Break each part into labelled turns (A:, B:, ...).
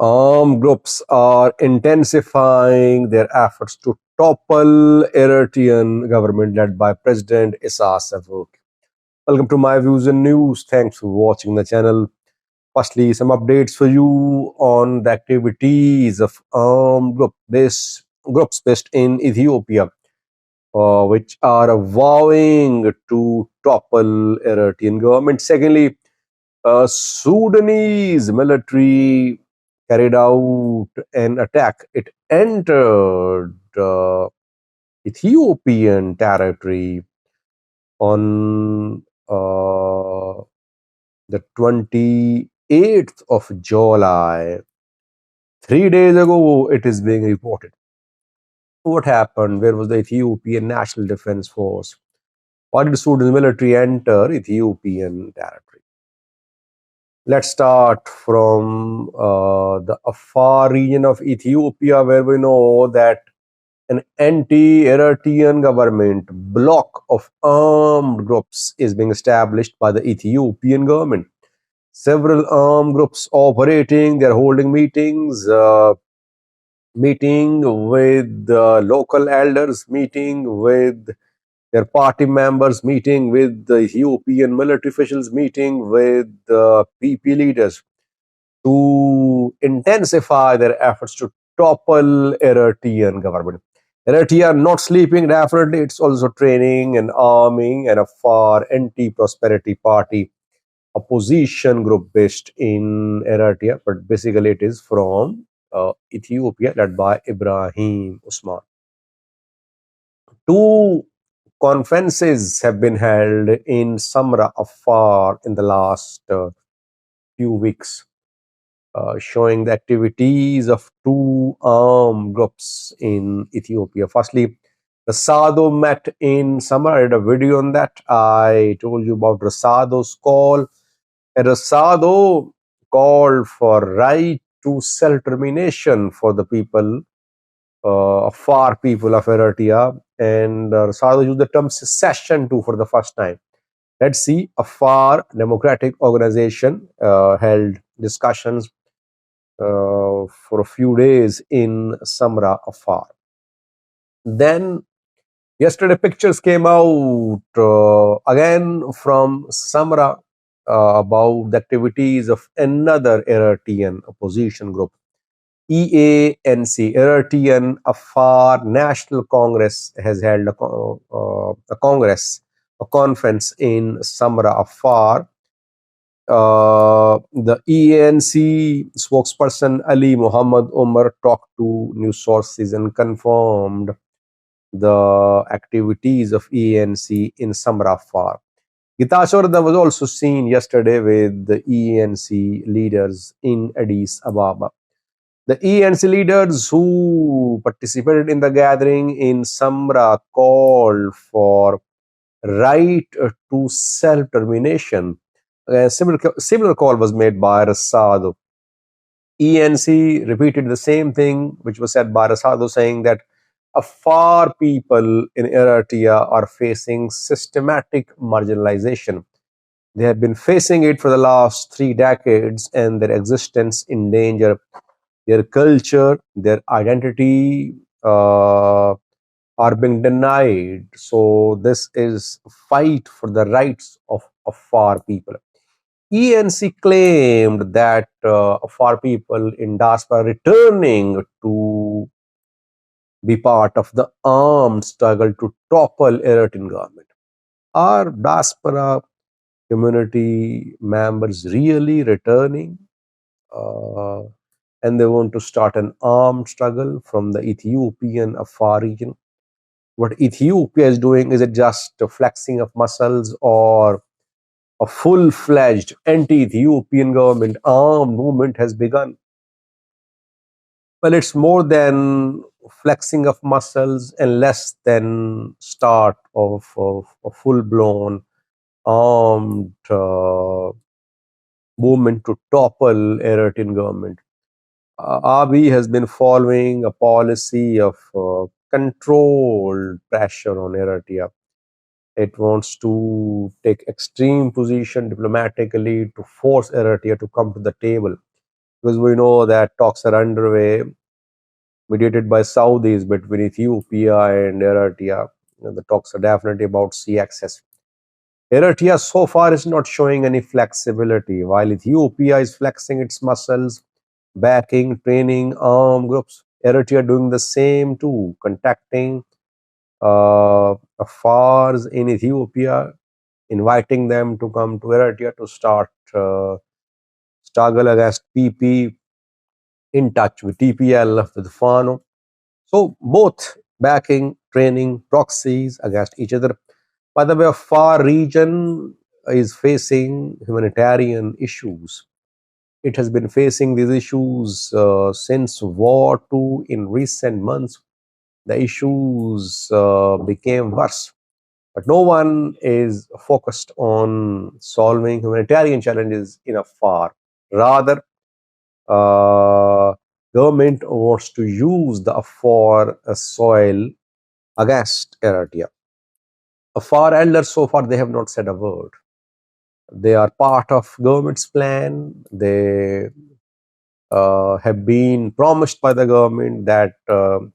A: Armed groups are intensifying their efforts to topple Eritrean government led by President Isaias Afwerki. Welcome to my views and news. Thanks for watching the channel. Firstly, some updates for you on the activities of armed groups based in Ethiopia, which are vowing to topple Eritrean government. Secondly, Sudanese military carried out an attack. It entered Ethiopian territory on the 28th of July. 3 days ago, it is being reported. What happened? Where was the Ethiopian National Defense Force? Why did Sudan's military enter Ethiopian territory? Let's start from the Afar region of Ethiopia, where we know that an anti-Eritrean government bloc of armed groups is being established by the Ethiopian government. Several armed groups operating, they're holding meetings, meeting with the local elders, meeting with their party members, meeting with the Ethiopian military officials, meeting with the PP leaders to intensify their efforts to topple Eritrean government. Eritrea not sleeping, definitely. It's also training and arming and a far anti-prosperity party opposition group based in Eritrea, but basically it is from Ethiopia, led by Ibrahim Usman. Two conferences have been held in Samra Afar in the last few weeks, showing the activities of two armed groups in Ethiopia. Firstly, Rasado met in Samra. I did a video on that. I told you about Rasado's call. Rasado called for right to self-determination for the people, Afar people of Eritrea, and Rasado used the term secession too for the first time. Let's see. Afar Democratic Organization held discussions for a few days in Samra, Afar. Then yesterday pictures came out again from Samra about the activities of another Eritrean opposition group, EANC, Eritrean Afar National Congress, has held a conference in Samra, Afar. The EANC spokesperson Ali Muhammad Omar talked to news sources and confirmed the activities of EANC in Samra, Afar. Gitashwarda was also seen yesterday with the EANC leaders in Addis Ababa. The EANC leaders who participated in the gathering in Samra called for right to self-determination. A similar call was made by Rasado. ENC repeated the same thing which was said by Rasado, saying that Afar people in Eritrea are facing systematic marginalization. They have been facing it for the last 3 decades, and their existence in danger. Their culture, their identity are being denied. So this is a fight for the rights of Afar people. ENC claimed that Afar people in diaspora returning to be part of the armed struggle to topple Eritrean government. Are diaspora community members really returning? And they want to start an armed struggle from the Ethiopian Afar region. What Ethiopia is doing, is it just a flexing of muscles, or a full-fledged anti-Ethiopian government armed movement has begun? Well, it's more than flexing of muscles and less than start of a full-blown armed movement to topple Eritrean government. Abiy has been following a policy of controlled pressure on Eritrea. It wants to take extreme position diplomatically to force Eritrea to come to the table. because we know that talks are underway, mediated by Saudis between Ethiopia and Eritrea. The talks are definitely about sea access. Eritrea so far is not showing any flexibility, while Ethiopia is flexing its muscles, backing, training armed groups. Eritrea doing the same too, contacting Afars in Ethiopia, inviting them to come to Eritrea to start struggle against PP, in touch with TPL, with Fano. So both backing, training, proxies against each other. By the way, a far region is facing humanitarian issues. It has been facing these issues since war two. In recent months, the issues became worse. But no one is focused on solving humanitarian challenges in Afar. Rather, government wants to use the Afar soil against Eritrea. Afar elders, so far, they have not said a word. They are part of government's plan. They have been promised by the government that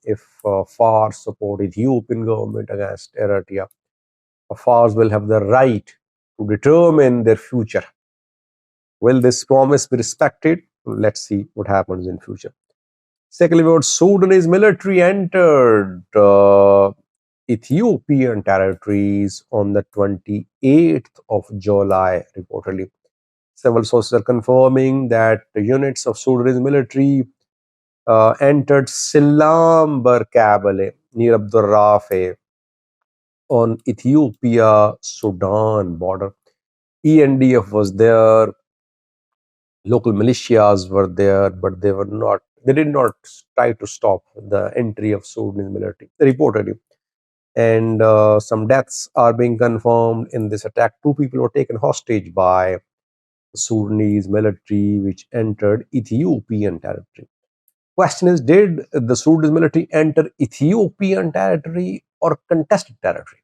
A: if Afar support Ethiopian government against Eritrea, Afars will have the right to determine their future. Will this promise be respected? Let's see what happens in future. Secondly, about Sudanese military entered Ethiopian territories on the 28th of July, reportedly. Several sources are confirming that the units of Sudanese military entered Silambar Kabale near Abdul Rafe on Ethiopia-Sudan border. ENDF was there, local militias were there, but they did not try to stop the entry of Sudanese military, reportedly. And some deaths are being confirmed in this attack. 2 people were taken hostage by Sudanese military, which entered Ethiopian territory. Question is, did the Sudanese military enter Ethiopian territory or contested territory?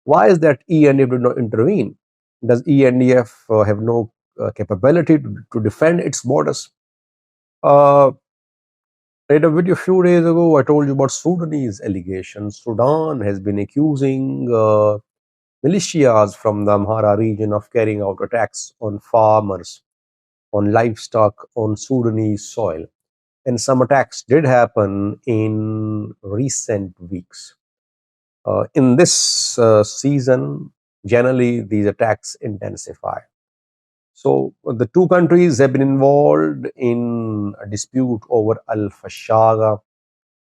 A: Why is that ENF did not intervene? Does ENDF have no capability to defend its borders? In a video a few days ago, I told you about Sudanese allegations. Sudan has been accusing militias from the Amhara region of carrying out attacks on farmers, on livestock, on Sudanese soil. And some attacks did happen in recent weeks. In this season, generally these attacks intensify. So the two countries have been involved in a dispute over Al-Fashaga,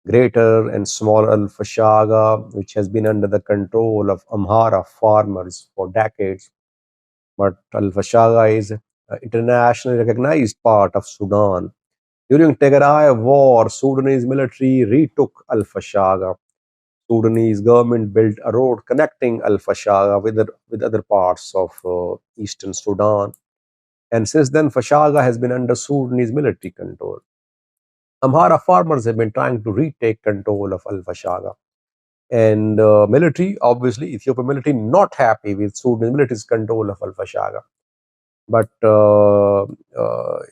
A: Greater and Small Al-Fashaga, which has been under the control of Amhara farmers for decades. But Al-Fashaga is an internationally recognized part of Sudan. During Tigray war, Sudanese military retook Al-Fashaga. Sudanese government built a road connecting Al-Fashaga with other parts of eastern Sudan. And since then, Fashaga has been under Sudanese military control. Amhara farmers have been trying to retake control of Al-Fashaga. And military, obviously, Ethiopian military not happy with Sudanese military's control of Al-Fashaga. But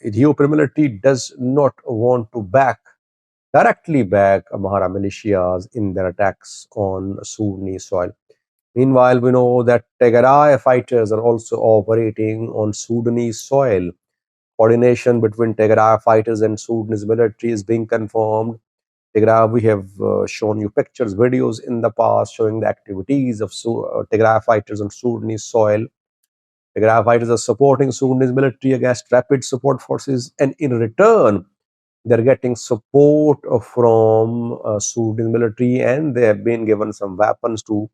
A: Ethiopian military does not want to directly back Amhara militias in their attacks on Sudanese soil. Meanwhile, we know that Tigray fighters are also operating on Sudanese soil. Coordination between Tigray fighters and Sudanese military is being confirmed. Tigray, we have shown you pictures, videos in the past showing the activities of Tigray fighters on Sudanese soil. Tigray fighters are supporting Sudanese military against rapid support forces, and in return, they're getting support from Sudanese military, and they have been given some weapons too,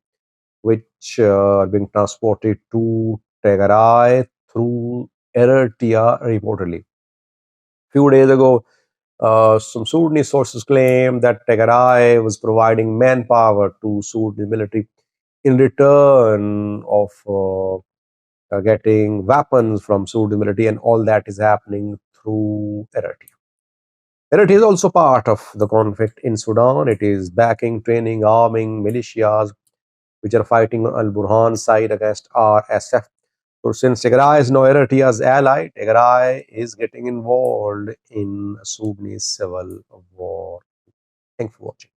A: which are being transported to Tigray through Eritrea, reportedly. Few days ago, some Sudanese sources claim that Tigray was providing manpower to Sudanese military in return of getting weapons from Sudanese military, and all that is happening through Eritrea. Eritrea is also part of the conflict in Sudan. It is backing, training, arming militias which are fighting on Al Burhan side against RSF. So since Tigray is now Eritrea's ally, Tigray is getting involved in Sudanese civil war. Thanks for watching.